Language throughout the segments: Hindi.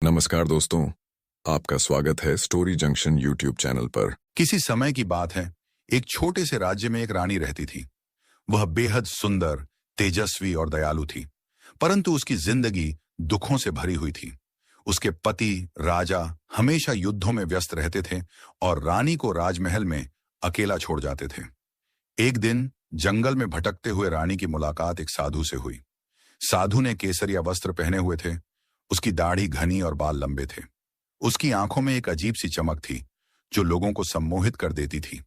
नमस्कार दोस्तों, आपका स्वागत है स्टोरी जंक्शन यूट्यूब चैनल पर। किसी समय की बात है, एक छोटे से राज्य में एक रानी रहती थी। वह बेहद सुंदर, तेजस्वी और दयालु थी, परंतु उसकी जिंदगी दुखों से भरी हुई थी। उसके पति राजा हमेशा युद्धों में व्यस्त रहते थे और रानी को राजमहल में अकेला छोड़ जाते थे। एक दिन जंगल में भटकते हुए रानी की मुलाकात एक साधु से हुई। साधु ने केसरिया वस्त्र पहने हुए थे, उसकी दाढ़ी घनी और बाल लंबे थे। उसकी आंखों में एक अजीब सी चमक थी जो लोगों को सम्मोहित कर देती थी।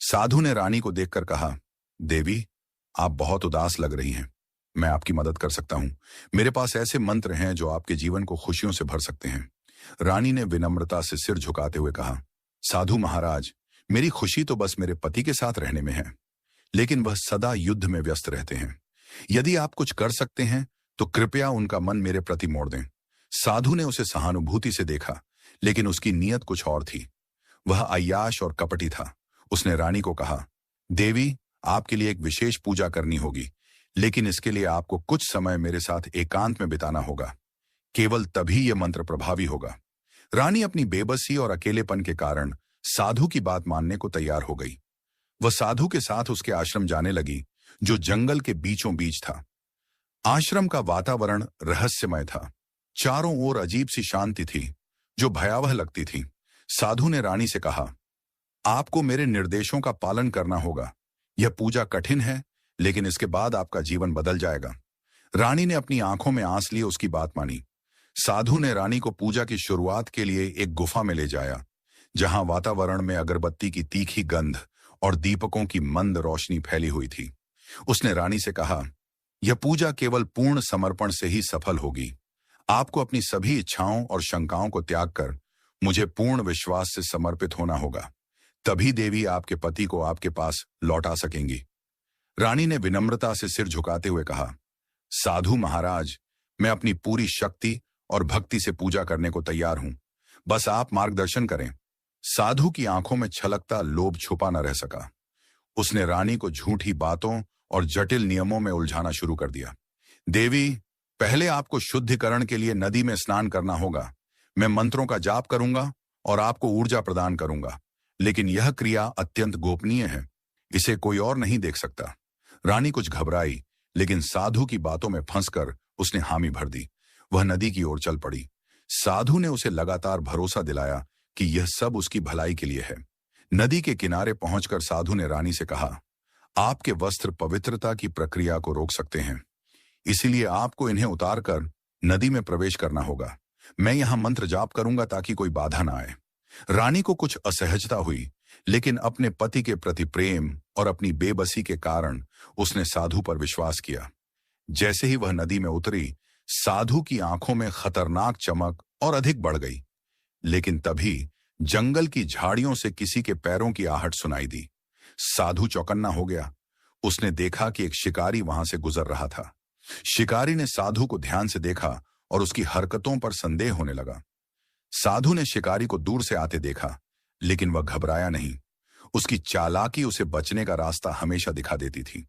साधु ने रानी को देखकर कहा, देवी, आप बहुत उदास लग रही हैं। मैं आपकी मदद कर सकता हूं। मेरे पास ऐसे मंत्र हैं जो आपके जीवन को खुशियों से भर सकते हैं। रानी ने विनम्रता से सिर झुकाते हुए कहा, साधु महाराज, मेरी खुशी तो बस मेरे पति के साथ रहने में है, लेकिन वह सदा युद्ध में व्यस्त रहते हैं। यदि आप कुछ कर सकते हैं तो कृपया उनका मन मेरे प्रति मोड़ दें। साधु ने उसे सहानुभूति से देखा, लेकिन उसकी नीयत कुछ और थी। वह अय्याश और कपटी था। उसने रानी को कहा, देवी, आपके लिए एक विशेष पूजा करनी होगी, लेकिन इसके लिए आपको कुछ समय मेरे साथ एकांत में बिताना होगा। केवल तभी यह मंत्र प्रभावी होगा। रानी अपनी बेबसी और अकेलेपन के कारण साधु की बात मानने को तैयार हो गई। वह साधु के साथ उसके आश्रम जाने लगी, जो जंगल के बीचों बीच था। आश्रम का वातावरण रहस्यमय था। चारों ओर अजीब सी शांति थी जो भयावह लगती थी। साधु ने रानी से कहा, आपको मेरे निर्देशों का पालन करना होगा। यह पूजा कठिन है, लेकिन इसके बाद आपका जीवन बदल जाएगा। रानी ने अपनी आंखों में आंस लिए उसकी बात मानी। साधु ने रानी को पूजा की शुरुआत के लिए एक गुफा में ले जाया, जहां वातावरण में अगरबत्ती की तीखी गंध और दीपकों की मंद रोशनी फैली हुई थी। उसने रानी से कहा, यह पूजा केवल पूर्ण समर्पण से ही सफल होगी। आपको अपनी सभी इच्छाओं और शंकाओं को त्याग कर मुझे पूर्ण विश्वास से समर्पित होना होगा। तभी देवी आपके पति को आपके पास लौटा सकेंगी। रानी ने विनम्रता से सिर झुकाते हुए कहा, साधु महाराज, मैं अपनी पूरी शक्ति और भक्ति से पूजा करने को तैयार हूं। बस आप मार्गदर्शन करें। साधु की आंखों में छलकता लोभ छुपा न रह सका। उसने रानी को झूठी बातों और जटिल नियमों में उलझाना शुरू कर दिया। देवी, पहले आपको शुद्धिकरण के लिए नदी में स्नान करना होगा। मैं मंत्रों का जाप करूंगा और आपको ऊर्जा प्रदान करूंगा, लेकिन यह क्रिया अत्यंत गोपनीय है। इसे कोई और नहीं देख सकता। रानी कुछ घबराई, लेकिन साधु की बातों में फंसकर उसने हामी भर दी। वह नदी की ओर चल पड़ी। साधु ने उसे लगातार भरोसा दिलाया कि यह सब उसकी भलाई के लिए है। नदी के किनारे पहुंचकर साधु ने रानी से कहा, आपके वस्त्र पवित्रता की प्रक्रिया को रोक सकते हैं, इसीलिए आपको इन्हें उतारकर नदी में प्रवेश करना होगा। मैं यहां मंत्र जाप करूंगा ताकि कोई बाधा ना आए। रानी को कुछ असहजता हुई, लेकिन अपने पति के प्रति प्रेम और अपनी बेबसी के कारण उसने साधु पर विश्वास किया। जैसे ही वह नदी में उतरी, साधु की आंखों में खतरनाक चमक और अधिक बढ़ गई। लेकिन तभी जंगल की झाड़ियों से किसी के पैरों की आहट सुनाई दी। साधु चौकन्ना हो गया। उसने देखा कि एक शिकारी वहां से गुजर रहा था। शिकारी ने साधु को ध्यान से देखा और उसकी हरकतों पर संदेह होने लगा। साधु ने शिकारी को दूर से आते देखा, लेकिन वह घबराया नहीं। उसकी चालाकी उसे बचने का रास्ता हमेशा दिखा देती थी।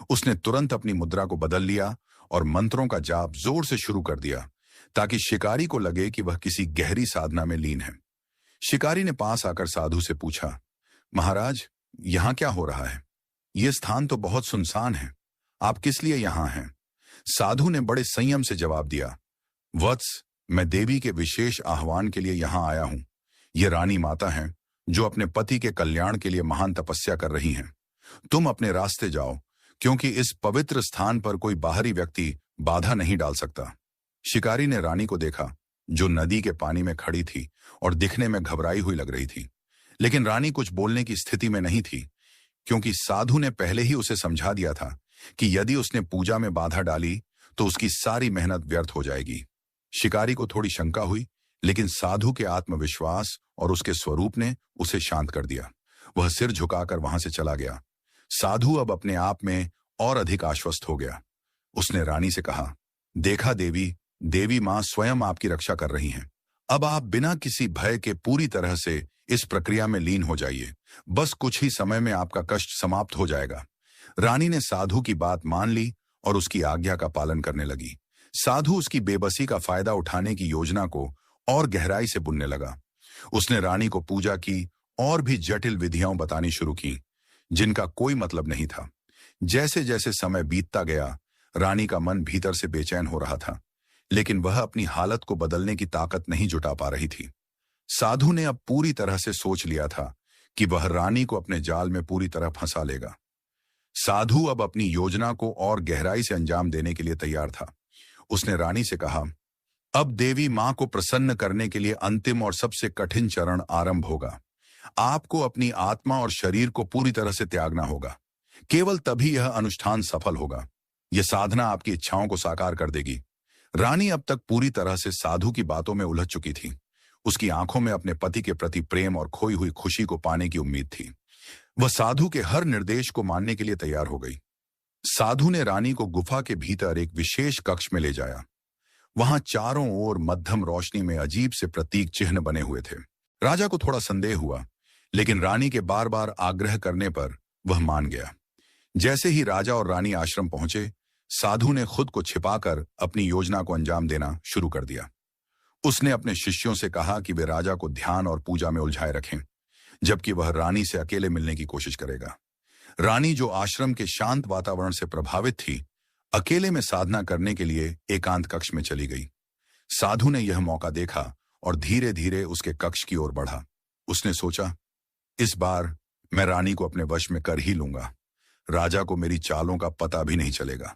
उसने तुरंत अपनी मुद्रा को बदल लिया और मंत्रों का जाप जोर से शुरू कर दिया, ताकि शिकारी को लगे कि वह किसी गहरी साधना में लीन है। शिकारी ने पास आकर साधु से पूछा, महाराज, यहां क्या हो रहा है? यह स्थान तो बहुत सुनसान है। आप किस लिए यहां हैं? साधु ने बड़े संयम से जवाब दिया, वत्स, मैं देवी के विशेष आह्वान के लिए यहां आया हूं। ये रानी माता हैं जो अपने पति के कल्याण के लिए महान तपस्या कर रही हैं। तुम अपने रास्ते जाओ, क्योंकि इस पवित्र स्थान पर कोई बाहरी व्यक्ति बाधा नहीं डाल सकता। शिकारी ने रानी को देखा, जो नदी के पानी में खड़ी थी और दिखने में घबराई हुई लग रही थी। लेकिन रानी कुछ बोलने की स्थिति में नहीं थी, क्योंकि साधु ने पहले ही उसे समझा दिया था कि यदि उसने पूजा में बाधा डाली तो उसकी सारी मेहनत व्यर्थ हो जाएगी। शिकारी को थोड़ी शंका हुई, लेकिन साधु के आत्मविश्वास और उसके स्वरूप ने उसे शांत कर दिया। वह सिर झुकाकर वहां से चला गया। साधु अब अपने आप में और अधिक आश्वस्त हो गया। उसने रानी से कहा, देखा देवी, देवी मां स्वयं आपकी रक्षा कर रही हैं। अब आप बिना किसी भय के पूरी तरह से इस प्रक्रिया में लीन हो जाइए। बस कुछ ही समय में आपका कष्ट समाप्त हो जाएगा। रानी ने साधु की बात मान ली और उसकी आज्ञा का पालन करने लगी। साधु उसकी बेबसी का फायदा उठाने की योजना को और गहराई से बुनने लगा। उसने रानी को पूजा की और भी जटिल विधियां बतानी शुरू की, जिनका कोई मतलब नहीं था। जैसे जैसे समय बीतता गया, रानी का मन भीतर से बेचैन हो रहा था, लेकिन वह अपनी हालत को बदलने की ताकत नहीं जुटा पा रही थी। साधु ने अब पूरी तरह से सोच लिया था कि वह रानी को अपने जाल में पूरी तरह फंसा लेगा। साधु अब अपनी योजना को और गहराई से अंजाम देने के लिए तैयार था। उसने रानी से कहा, अब देवी मां को प्रसन्न करने के लिए अंतिम और सबसे कठिन चरण आरंभ होगा। आपको अपनी आत्मा और शरीर को पूरी तरह से त्यागना होगा। केवल तभी यह अनुष्ठान सफल होगा। यह साधना आपकी इच्छाओं को साकार कर देगी। रानी अब तक पूरी तरह से साधु की बातों में उलझ चुकी थी। उसकी आंखों में अपने पति के प्रति प्रेम और खोई हुई खुशी को पाने की उम्मीद थी। वह साधु के हर निर्देश को मानने के लिए तैयार हो गई। साधु ने रानी को गुफा के भीतर एक विशेष कक्ष में ले जाया। वहां चारों ओर मध्यम रोशनी में अजीब से प्रतीक चिन्ह बने हुए थे। राजा को थोड़ा संदेह हुआ, लेकिन रानी के बार बार आग्रह करने पर वह मान गया। जैसे ही राजा और रानी आश्रम पहुंचे, साधु ने खुद को छिपाकर अपनी योजना को अंजाम देना शुरू कर दिया। उसने अपने शिष्यों से कहा कि वे राजा को ध्यान और पूजा में उलझाए रखें, जबकि वह रानी से अकेले मिलने की कोशिश करेगा। रानी, जो आश्रम के शांत वातावरण से प्रभावित थी, अकेले में साधना करने के लिए एकांत कक्ष में चली गई। साधु ने यह मौका देखा और धीरे धीरे उसके कक्ष की ओर बढ़ा। उसने सोचा, इस बार मैं रानी को अपने वश में कर ही लूंगा। राजा को मेरी चालों का पता भी नहीं चलेगा।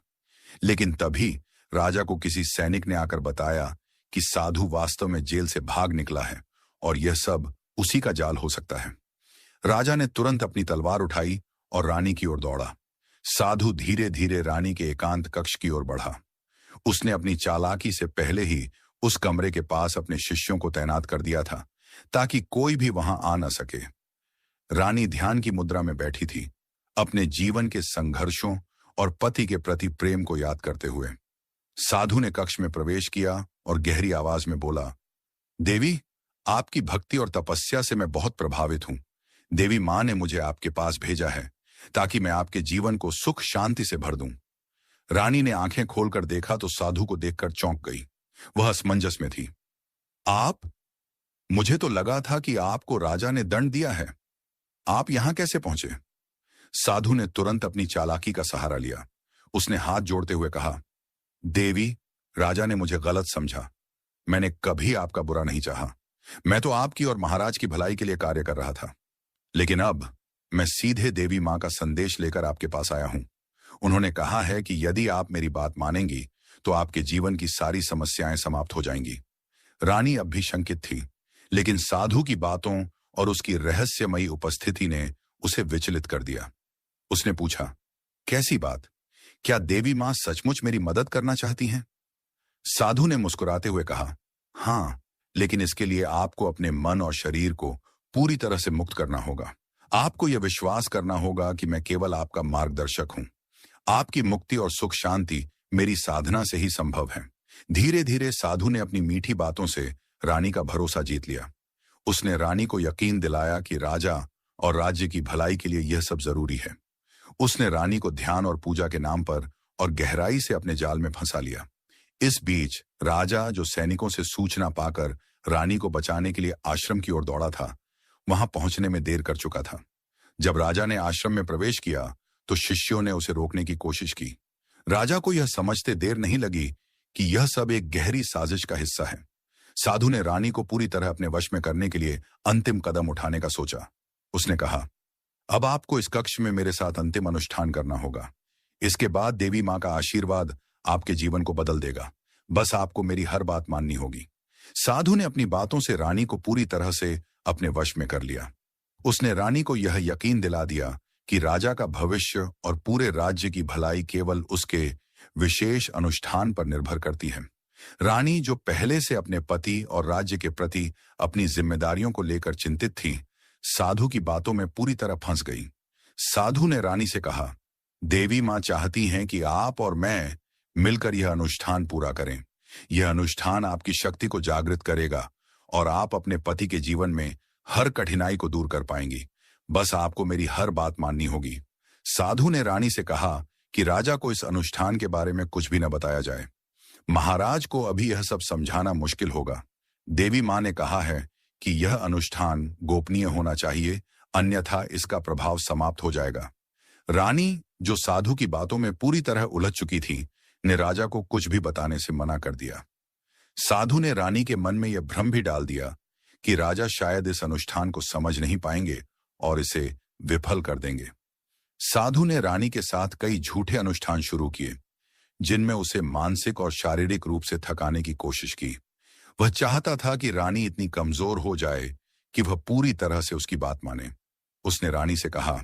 लेकिन तभी राजा को किसी सैनिक ने आकर बताया कि साधु वास्तव में जेल से भाग निकला है और यह सब उसी का जाल हो सकता है। राजा ने तुरंत अपनी तलवार उठाई और रानी की ओर दौड़ा। साधु धीरे धीरे रानी के एकांत कक्ष की ओर बढ़ा। उसने अपनी चालाकी से पहले ही उस कमरे के पास अपने शिष्यों को तैनात कर दिया था, ताकि कोई भी वहां आ न सके। रानी ध्यान की मुद्रा में बैठी थी, अपने जीवन के संघर्षों और पति के प्रति प्रेम को याद करते हुए। साधु ने कक्ष में प्रवेश किया और गहरी आवाज में बोला, देवी, आपकी भक्ति और तपस्या से मैं बहुत प्रभावित हूं। देवी मां ने मुझे आपके पास भेजा है ताकि मैं आपके जीवन को सुख शांति से भर दूं। रानी ने आंखें खोलकर देखा तो साधु को देखकर चौंक गई। वह असमंजस में थी। आप? मुझे तो लगा था कि आपको राजा ने दंड दिया है। आप यहां कैसे पहुंचे? साधु ने तुरंत अपनी चालाकी का सहारा लिया। उसने हाथ जोड़ते हुए कहा, देवी, राजा ने मुझे गलत समझा। मैंने कभी आपका बुरा नहीं चाहा। मैं तो आपकी और महाराज की भलाई के लिए कार्य कर रहा था। लेकिन अब मैं सीधे देवी मां का संदेश लेकर आपके पास आया हूं। उन्होंने कहा है कि यदि आप मेरी बात मानेंगी तो आपके जीवन की सारी समस्याएं समाप्त हो जाएंगी। रानी अब भी शंकित थी, लेकिन साधु की बातों और उसकी रहस्यमयी उपस्थिति ने उसे विचलित कर दिया। उसने पूछा, कैसी बात? क्या देवी मां सचमुच मेरी मदद करना चाहती हैं? साधु ने मुस्कुराते हुए कहा, हां, लेकिन इसके लिए आपको अपने मन और शरीर को पूरी तरह से मुक्त करना होगा। आपको यह विश्वास करना होगा कि मैं केवल आपका मार्गदर्शक हूं। आपकी मुक्ति और सुख शांति मेरी साधना से ही संभव है। धीरे धीरे साधु ने अपनी मीठी बातों से रानी का भरोसा जीत लिया। उसने रानी को यकीन दिलाया कि राजा और राज्य की भलाई के लिए यह सब जरूरी है। उसने रानी को ध्यान और पूजा के नाम पर और गहराई से अपने जाल में फंसा लिया। इस बीच राजा, जो सैनिकों से सूचना पाकर रानी को बचाने के लिए आश्रम की ओर दौड़ा था, वहां पहुंचने में देर कर चुका था। जब राजा ने आश्रम में प्रवेश किया तो शिष्यों ने उसे रोकने की कोशिश की। राजा को यह समझते देर नहीं लगी कि यह सब एक गहरी साजिश का हिस्सा है। साधु ने रानी को पूरी तरह अपने वश में करने के लिए अंतिम कदम उठाने का सोचा। उसने कहा, अब आपको इस कक्ष में मेरे साथ अंतिम अनुष्ठान करना होगा। इसके बाद देवी मां का आशीर्वाद आपके जीवन को बदल देगा। बस आपको मेरी हर बात माननी होगी। साधु ने अपनी बातों से रानी को पूरी तरह से अपने वश में कर लिया। उसने रानी को यह यकीन दिला दिया कि राजा का भविष्य और पूरे राज्य की भलाई केवल उसके विशेष अनुष्ठान पर निर्भर करती है। रानी, जो पहले से अपने पति और राज्य के प्रति अपनी जिम्मेदारियों को लेकर चिंतित थी, साधु की बातों में पूरी तरह फंस गई। साधु ने रानी से कहा, देवी मां चाहती हैं कि आप और मैं मिलकर यह अनुष्ठान पूरा करें। यह अनुष्ठान आपकी शक्ति को जागृत करेगा और आप अपने पति के जीवन में हर कठिनाई को दूर कर पाएंगी। बस आपको मेरी हर बात माननी होगी। साधु ने रानी से कहा कि राजा को इस अनुष्ठान के बारे में कुछ भी न बताया जाए। महाराज को अभी यह सब समझाना मुश्किल होगा, देवी मां ने कहा है कि यह अनुष्ठान गोपनीय होना चाहिए, अन्यथा इसका प्रभाव समाप्त हो जाएगा। रानी, जो साधु की बातों में पूरी तरह उलझ चुकी थी, ने राजा को कुछ भी बताने से मना कर दिया। साधु ने रानी के मन में यह भ्रम भी डाल दिया कि राजा शायद इस अनुष्ठान को समझ नहीं पाएंगे और इसे विफल कर देंगे। साधु ने रानी के साथ कई झूठे अनुष्ठान शुरू किए, जिनमें उसे मानसिक और शारीरिक रूप से थकाने की कोशिश की। वह चाहता था कि रानी इतनी कमजोर हो जाए कि वह पूरी तरह से उसकी बात माने। उसने रानी से कहा,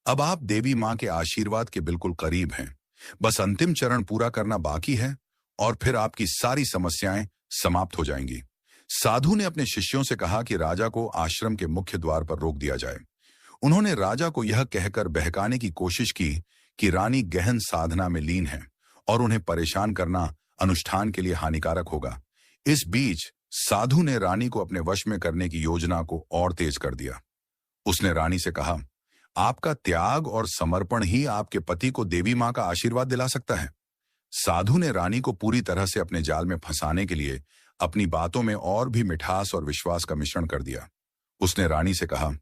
अब आप देवी मां के आशीर्वाद के बिल्कुल करीब हैं। बस अंतिम चरण पूरा करना बाकी है और फिर आपकी सारी समस्याएं समाप्त हो जाएंगी। साधु ने अपने शिष्यों से कहा कि राजा को आश्रम के मुख्य द्वार पर रोक दिया जाए। उन्होंने राजा को यह कहकर बहकाने की कोशिश की कि रानी गहन साधना में लीन है और उन्हें परेशान करना अनुष्ठान के लिए हानिकारक होगा। इस बीच साधु ने रानी को अपने वश में करने की योजना को और तेज कर दिया। उसने रानी से कहा, आपका त्याग और समर्पण ही आपके पति को देवी मां का आशीर्वाद दिला सकता है। साधु ने रानी को पूरी तरह से अपने जाल में फंसाने के लिए अपनी बातों में और भी मिठास और विश्वास का मिश्रण कर दिया। उसने रानी से कहा,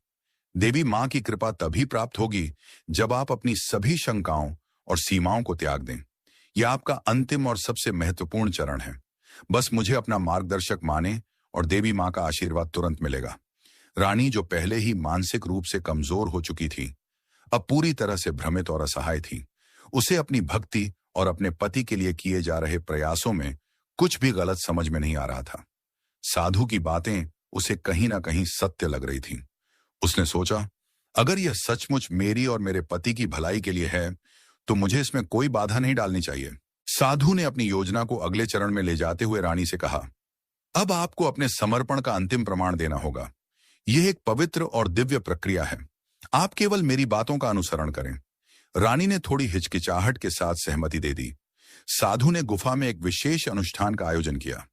देवी मां की कृपा तभी प्राप्त होगी जब आप अपनी सभी शंकाओं और सीमाओं को त्याग दें। यह आपका अंतिम और सबसे महत्वपूर्ण चरण है। बस मुझे अपना मार्गदर्शक माने और देवी मां का आशीर्वाद तुरंत मिलेगा। रानी, जो पहले ही मानसिक रूप से कमजोर हो चुकी थी, अब पूरी तरह से भ्रमित और असहाय थी। उसे अपनी भक्ति और अपने पति के लिए किए जा रहे प्रयासों में कुछ भी गलत समझ में नहीं आ रहा था। साधु की बातें उसे कहीं ना कहीं सत्य लग रही थीं। उसने सोचा, अगर यह सचमुच मेरी और मेरे पति की भलाई के लिए है, तो मुझे इसमें कोई बाधा नहीं डालनी चाहिए। साधु ने अपनी योजना को अगले चरण में ले जाते हुए रानी से कहा, अब आपको अपने समर्पण का अंतिम प्रमाण देना होगा। यह एक पवित्र और दिव्य प्रक्रिया है। आप केवल मेरी बातों का अनुसरण करें। रानी ने थोड़ी हिचकिचाहट के साथ सहमति दे दी। साधु ने गुफा में एक विशेष अनुष्ठान का आयोजन किया।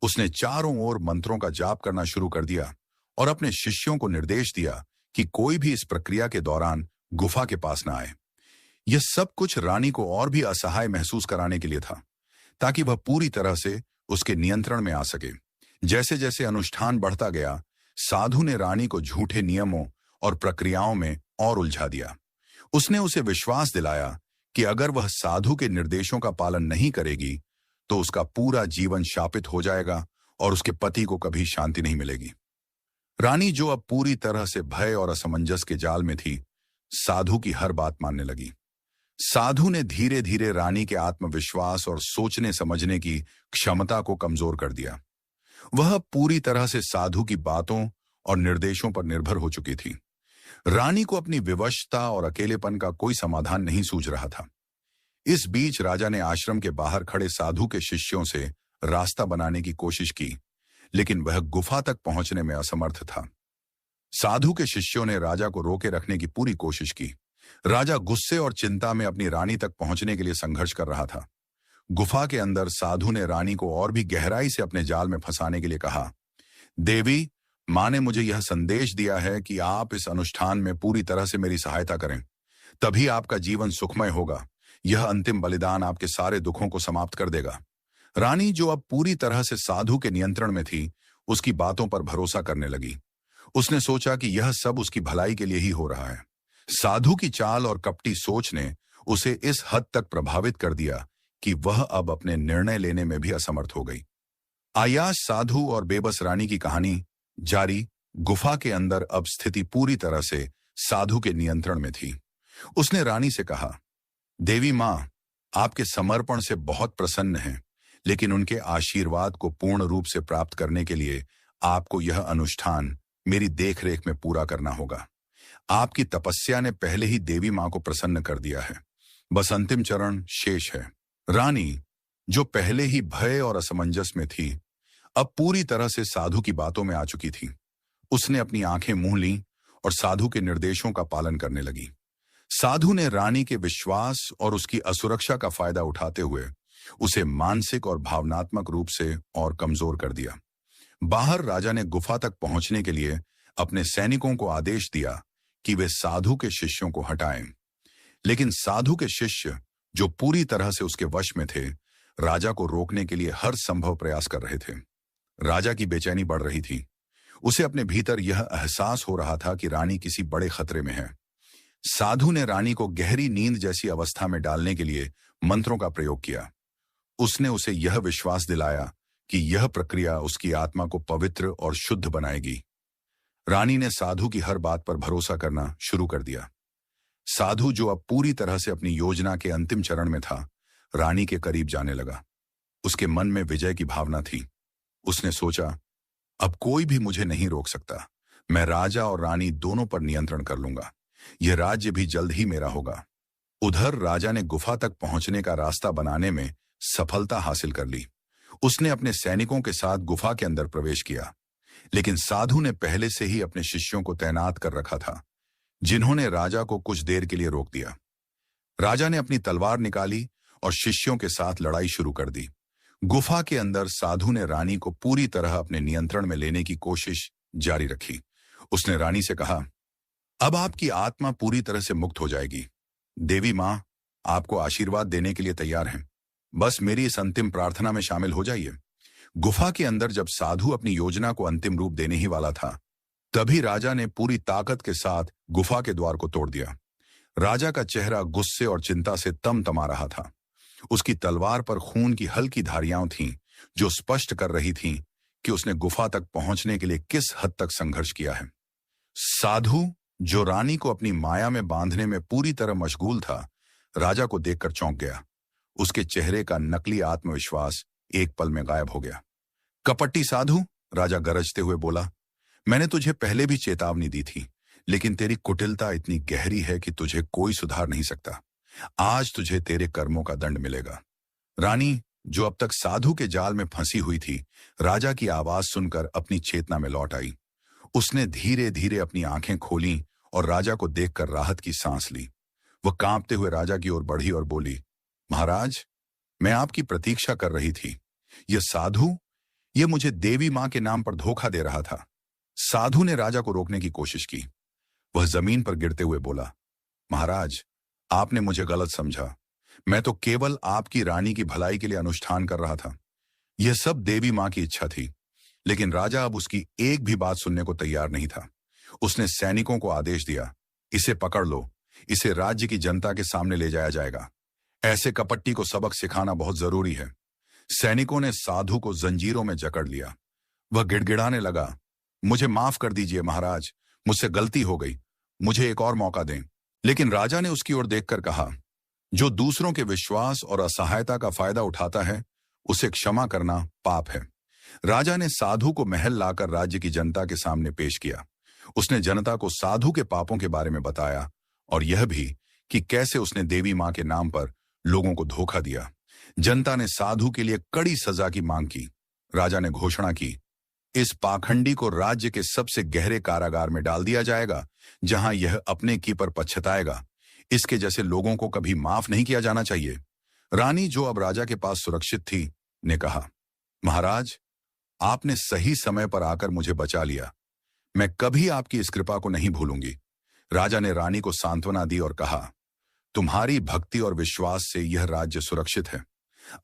उसने चारों ओर मंत्रों का जाप करना शुरू कर दिया और अपने शिष्यों को निर्देश दिया कि कोई भी इस प्रक्रिया के दौरान गुफा के पास न आए। यह सब कुछ रानी को और भी असहाय महसूस कराने के लिए था, ताकि वह पूरी तरह से उसके नियंत्रण में आ सके। जैसे जैसे अनुष्ठान बढ़ता गया, साधु ने रानी को झूठे नियमों और प्रक्रियाओं में और उलझा दिया। उसने उसे विश्वास दिलाया कि अगर वह साधु के निर्देशों का पालन नहीं करेगी, तो उसका पूरा जीवन शापित हो जाएगा और उसके पति को कभी शांति नहीं मिलेगी। रानी, जो अब पूरी तरह से भय और असमंजस के जाल में थी, साधु की हर बात मानने लगी। साधु ने धीरे धीरे रानी के आत्मविश्वास और सोचने समझने की क्षमता को कमजोर कर दिया। वह पूरी तरह से साधु की बातों और निर्देशों पर निर्भर हो चुकी थी। रानी को अपनी विवशता और अकेलेपन का कोई समाधान नहीं सूझ रहा था। इस बीच राजा ने आश्रम के बाहर खड़े साधु के शिष्यों से रास्ता बनाने की कोशिश की, लेकिन वह गुफा तक पहुंचने में असमर्थ था। साधु के शिष्यों ने राजा को रोके रखने की पूरी कोशिश की। राजा गुस्से और चिंता में अपनी रानी तक पहुंचने के लिए संघर्ष कर रहा था। गुफा के अंदर साधु ने रानी को और भी गहराई से अपने जाल में फंसाने के लिए कहा, देवी मां ने मुझे यह संदेश दिया है कि आप इस अनुष्ठान में पूरी तरह से मेरी सहायता करें, तभी आपका जीवन सुखमय होगा। यह अंतिम बलिदान आपके सारे दुखों को समाप्त कर देगा। रानी, जो अब पूरी तरह से साधु के नियंत्रण में थी, उसकी बातों पर भरोसा करने लगी। उसने सोचा कि यह सब उसकी भलाई के लिए ही हो रहा है। साधु की चाल और कपटी सोच ने उसे इस हद तक प्रभावित कर दिया कि वह अब अपने निर्णय लेने में भी असमर्थ हो गई। आयाश साधु और बेबस रानी की कहानी जारी। गुफा के अंदर अब स्थिति पूरी तरह से साधु के नियंत्रण में थी। उसने रानी से कहा, देवी मां आपके समर्पण से बहुत प्रसन्न हैं, लेकिन उनके आशीर्वाद को पूर्ण रूप से प्राप्त करने के लिए आपको यह अनुष्ठान मेरी देखरेख में पूरा करना होगा। आपकी तपस्या ने पहले ही देवी मां को प्रसन्न कर दिया है। बस अंतिम चरण शेष है। रानी, जो पहले ही भय और असमंजस में थी, अब पूरी तरह से साधु की बातों में आ चुकी थी। उसने अपनी आंखें मूंद लीं और साधु के निर्देशों का पालन करने लगी। साधु ने रानी के विश्वास और उसकी असुरक्षा का फायदा उठाते हुए उसे मानसिक और भावनात्मक रूप से और कमजोर कर दिया। बाहर राजा ने गुफा तक पहुंचने के लिए अपने सैनिकों को आदेश दिया कि वे साधु के शिष्यों को हटाएं, लेकिन साधु के शिष्य, जो पूरी तरह से उसके वश में थे, राजा को रोकने के लिए हर संभव प्रयास कर रहे थे। राजा की बेचैनी बढ़ रही थी। उसे अपने भीतर यह एहसास हो रहा था कि रानी किसी बड़े खतरे में है। साधु ने रानी को गहरी नींद जैसी अवस्था में डालने के लिए मंत्रों का प्रयोग किया। उसने उसे यह विश्वास दिलाया कि यह प्रक्रिया उसकी आत्मा को पवित्र और शुद्ध बनाएगी। रानी ने साधु की हर बात पर भरोसा करना शुरू कर दिया। साधु, जो अब पूरी तरह से अपनी योजना के अंतिम चरण में था, रानी के करीब जाने लगा। उसके मन में विजय की भावना थी। उसने सोचा, अब कोई भी मुझे नहीं रोक सकता। मैं राजा और रानी दोनों पर नियंत्रण कर लूंगा। यह राज्य भी जल्द ही मेरा होगा। उधर राजा ने गुफा तक पहुंचने का रास्ता बनाने में सफलता हासिल कर ली। उसने अपने सैनिकों के साथ गुफा के अंदर प्रवेश किया, लेकिन साधु ने पहले से ही अपने शिष्यों को तैनात कर रखा था, जिन्होंने राजा को कुछ देर के लिए रोक दिया। राजा ने अपनी तलवार निकाली और शिष्यों के साथ लड़ाई शुरू कर दी। गुफा के अंदर साधु ने रानी को पूरी तरह अपने नियंत्रण में लेने की कोशिश जारी रखी। उसने रानी से कहा, अब आपकी आत्मा पूरी तरह से मुक्त हो जाएगी। देवी मां आपको आशीर्वाद देने के लिए तैयार हैं। बस मेरी इस अंतिम प्रार्थना में शामिल हो जाइए। गुफा के अंदर जब साधु अपनी योजना को अंतिम रूप देने ही वाला था, तभी राजा ने पूरी ताकत के साथ गुफा के द्वार को तोड़ दिया। राजा का चेहरा गुस्से और चिंता से तमतमा रहा था। उसकी तलवार पर खून की हल्की धारियां थीं, जो स्पष्ट कर रही थीं कि उसने गुफा तक पहुंचने के लिए किस हद तक संघर्ष किया है। साधु, जो रानी को अपनी माया में बांधने में पूरी तरह मशगूल था, राजा को देखकर चौंक गया। उसके चेहरे का नकली आत्मविश्वास एक पल में गायब हो गया। कपटी साधु, राजा गरजते हुए बोला, मैंने तुझे पहले भी चेतावनी दी थी, लेकिन तेरी कुटिलता इतनी गहरी है कि तुझे कोई सुधार नहीं सकता। आज तुझे तेरे कर्मों का दंड मिलेगा। रानी, जो अब तक साधु के जाल में फंसी हुई थी, राजा की आवाज सुनकर अपनी चेतना में लौट आई। उसने धीरे धीरे अपनी आंखें खोलीं और राजा को देखकर राहत की सांस ली। वह कांपते हुए राजा की ओर बढ़ी और बोली, महाराज, मैं आपकी प्रतीक्षा कर रही थी। यह साधु, यह मुझे देवी मां के नाम पर धोखा दे रहा था। साधु ने राजा को रोकने की कोशिश की। वह जमीन पर गिरते हुए बोला, महाराज, आपने मुझे गलत समझा। मैं तो केवल आपकी रानी की भलाई के लिए अनुष्ठान कर रहा था। यह सब देवी मां की इच्छा थी। लेकिन राजा अब उसकी एक भी बात सुनने को तैयार नहीं था। उसने सैनिकों को आदेश दिया, इसे पकड़ लो, इसे राज्य की जनता के सामने ले जाया जाएगा। ऐसे कपट्टी को सबक सिखाना बहुत जरूरी है। सैनिकों ने साधु को जंजीरों में जकड़ लिया। वह गिड़गिड़ाने लगा, मुझे माफ कर दीजिए महाराज, मुझसे गलती हो गई, मुझे एक और मौका दें। लेकिन राजा ने उसकी ओर देखकर कहा, जो दूसरों के विश्वास और असहायता का फायदा उठाता है, उसे क्षमा करना पाप है। राजा ने साधु को महल लाकर राज्य की जनता के सामने पेश किया। उसने जनता को साधु के पापों के बारे में बताया और यह भी कि कैसे उसने देवी मां के नाम पर लोगों को धोखा दिया। जनता ने साधु के लिए कड़ी सजा की मांग की। राजा ने घोषणा की, इस पाखंडी को राज्य के सबसे गहरे कारागार में डाल दिया जाएगा, जहां यह अपने की पर पछताएगा। इसके जैसे लोगों को कभी माफ नहीं किया जाना चाहिए। रानी, जो अब राजा के पास सुरक्षित थी, ने कहा, महाराज, आपने सही समय पर आकर मुझे बचा लिया। मैं कभी आपकी इस कृपा को नहीं भूलूंगी। राजा ने रानी को सांत्वना दी और कहा, तुम्हारी भक्ति और विश्वास से यह राज्य सुरक्षित है।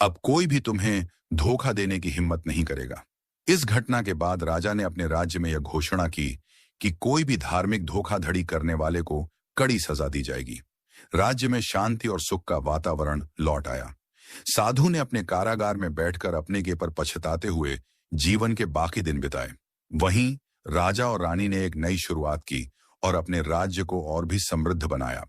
अब कोई भी तुम्हें धोखा देने की हिम्मत नहीं करेगा। इस घटना के बाद राजा ने अपने राज्य में यह घोषणा की कि कोई भी धार्मिक धोखाधड़ी करने वाले को कड़ी सजा दी जाएगी। राज्य में शांति और सुख का वातावरण लौट आया। साधु ने अपने कारागार में बैठकर अपने के पर पछताते हुए जीवन के बाकी दिन बिताए। वहीं राजा और रानी ने एक नई शुरुआत की और अपने राज्य को और भी समृद्ध बनाया।